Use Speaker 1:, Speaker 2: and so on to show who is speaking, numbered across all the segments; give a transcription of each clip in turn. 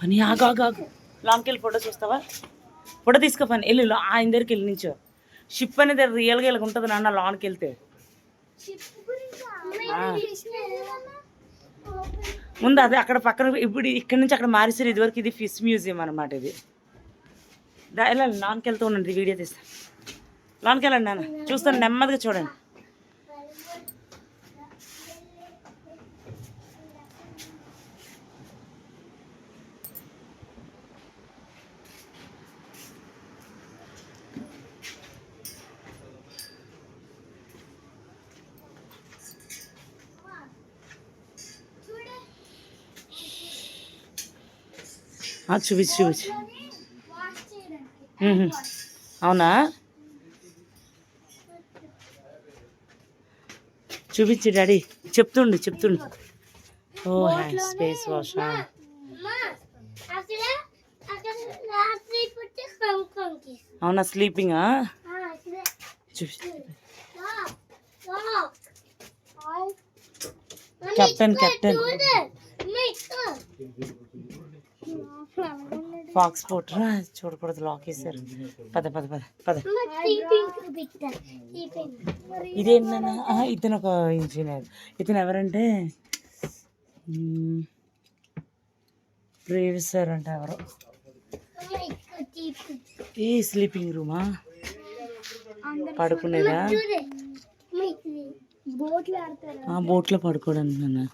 Speaker 1: Funny ఆగు ఆగు ఆగు లాంగ్కి వెళ్ళి ఫోటో చూస్తావా? ఫోటో తీసుకో ఫనీ వెళ్ళు ఆయన దగ్గరికి వెళ్ళి నుంచో. షిప్ అనేది రియల్గా ఇలా ఉంటుంది నాన్న లాంగ్కి వెళ్తే. ముందు అదే అక్కడ పక్కన ఇప్పుడు ఇక్కడ నుంచి అక్కడ మారిసారు. ఇదివరకు ఇది ఫిష్ మ్యూజియం అనమాట. ఇది వెళ్ళండి లాన్కి వెళ్తూ ఉండండి, వీడియో తీస్తాను. లాన్కి వెళ్ళండి నాన్న, చూస్తాను నెమ్మదిగా చూడండి. చూపించు చూపించు. అవునా, చూపించు డాడీ. చెప్తుండు. ఓ హ్యాండ్ స్పేస్ వాష్. అవునా, స్లీపింగా? కెప్టెన్ ఫాక్స్ పోటరా చూడకూడదు, లాక్ వేసారు. పద పద పద పద. ఇదేంటన్నా, ఇతను ఒక ఇంజనీర్. ఇతను ఎవరంటే ప్రేవ్ సార్ అంటే ఎవరు. ఏ స్లీపింగ్ రూమా, పడుకునేదా? బోట్లో పడుకోవడానికి నాన్న.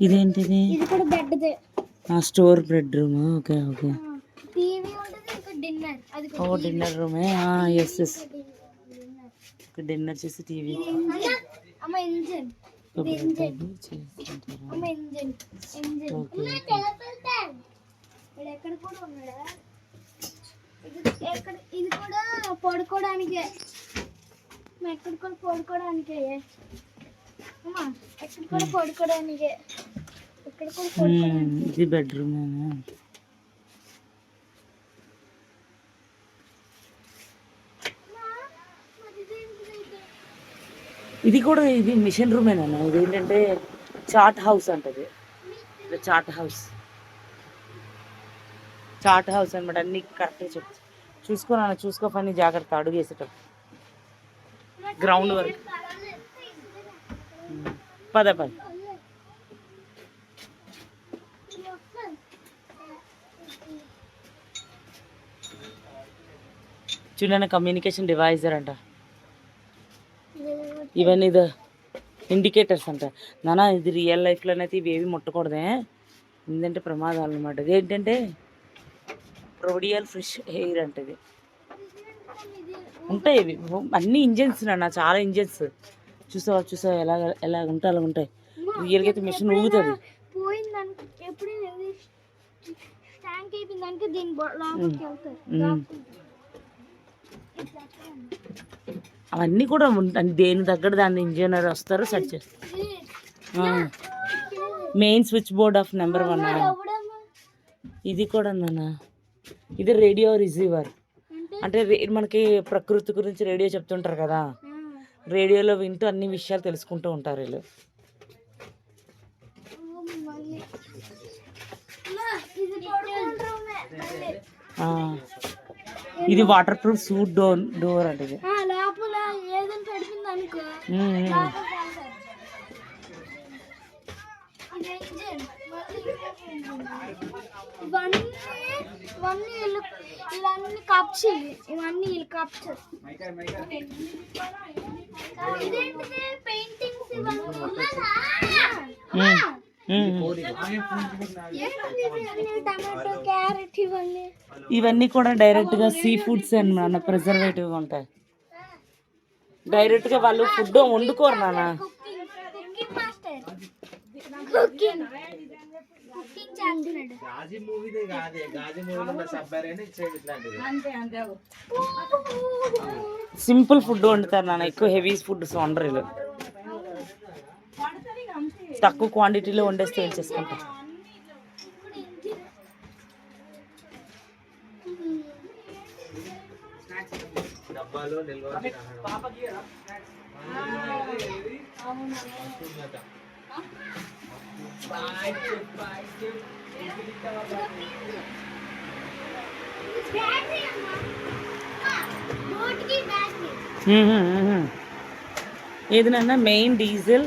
Speaker 1: ఇదేంటిది? Store bed room. Okay okay. ఓ డిన్నర్ రూమే. ఎస్ ఎస్, డిన్నర్ చేసి టీవీ.
Speaker 2: ఇది కూడా పడుకోవడానికే. ఎక్కడ కూడా పడుకోవడానికే. ఎక్కడ కూడా పడుకోవడానికే. ఎక్కడ కూడా పడుకోవడానికి.
Speaker 1: ఇది బెడ్రూమ్. ఇది కూడా ఇది మిషన్ రూమేనా? ఇది ఏంటంటే చాట్ హౌస్ అంటది. చాట్ హౌస్ అనమాట. అన్ని కరెక్ట్గా చెప్తా. చూసుకో పని జాగ్రత్త అడుగు వేసేటప్పుడు. గ్రౌండ్ వరకు పద. చూడండి, కమ్యూనికేషన్ డివైజర్ అంట. ఇవన్నీ ఇది ఇండికేటర్స్ అంట నాన్న. ఇది రియల్ లైఫ్లోనైతే ఇవేవి ముట్టకూడదే, ఎందుకంటే ప్రమాదాలు అనమాట. ఇది ఏంటంటే రోడియల్ ఫ్రెష్ ఎయిర్ అంటది. ఉంటాయి ఇవి అన్ని ఇంజన్స్ నాన్న, చాలా ఇంజన్స్. చూసావా ఎలా ఉంటాయి, అలా ఉంటాయి. రియల్గా అయితే మిషన్ ఊగుతుంది. అవన్నీ కూడా దేని దగ్గర దాన్ని ఇంజనీర్ వస్తారు, సెట్ చేస్తారు. Main switch board of number 1. ఇది కూడా నాన్న, ఇది రేడియో రిసీవర్. అంటే మనకి ప్రకృతి గురించి రేడియో చెప్తుంటారు కదా, రేడియోలో వింటూ అన్ని విషయాలు తెలుసుకుంటూ ఉంటారు వీళ్ళు. ఇది వాటర్ ప్రూఫ్ సూట్ డోర్ అంటే.
Speaker 2: ఇవన్నీ కప్స్, ఇవన్నీ కప్స్. పెయింటింగ్స్ టమాటో, క్యారెట్
Speaker 1: ఇవన్నీ కూడా డైరెక్ట్గా సీ ఫుడ్స్ అన్న ప్రిజర్వేటివ్ ఉంటాయి. డైరెక్ట్గా వాళ్ళు ఫుడ్ వండుకోరు నాన్న. సింపుల్ ఫుడ్ వండుతారు నాన్న, ఎక్కువ హెవీ ఫుడ్స్ వండరు వీళ్ళు. తక్కువ క్వాంటిటీలో వండేస్తే ఏం చేసుకుంటారు. ఏది నాన్న మెయిన్ డీజిల్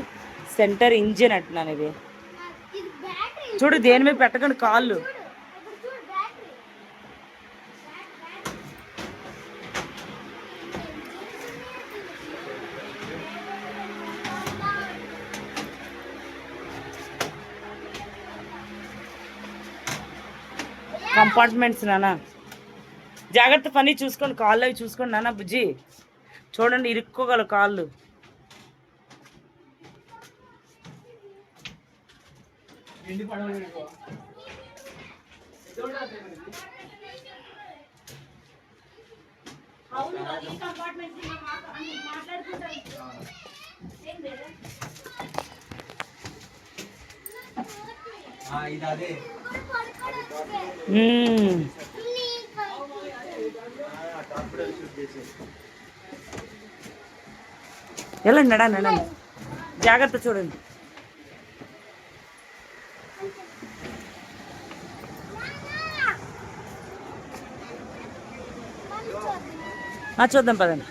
Speaker 1: సెంటర్ ఇంజిన్ అంటున్నాను ఇది. చూడు దేని మీద పెట్టకండి కాళ్ళు. కంపార్ట్మెంట్స్ నాన్న జాగ్రత్త, పని చూసుకోండి, కాళ్ళు అవి చూసుకోండి నాన్న. బుజ్జి చూడండి ఇరుక్కోగల కాళ్ళు. వెళ్ళండి నడండి, జాగ్రత్త చూడండి. చూద్దాం పదండి.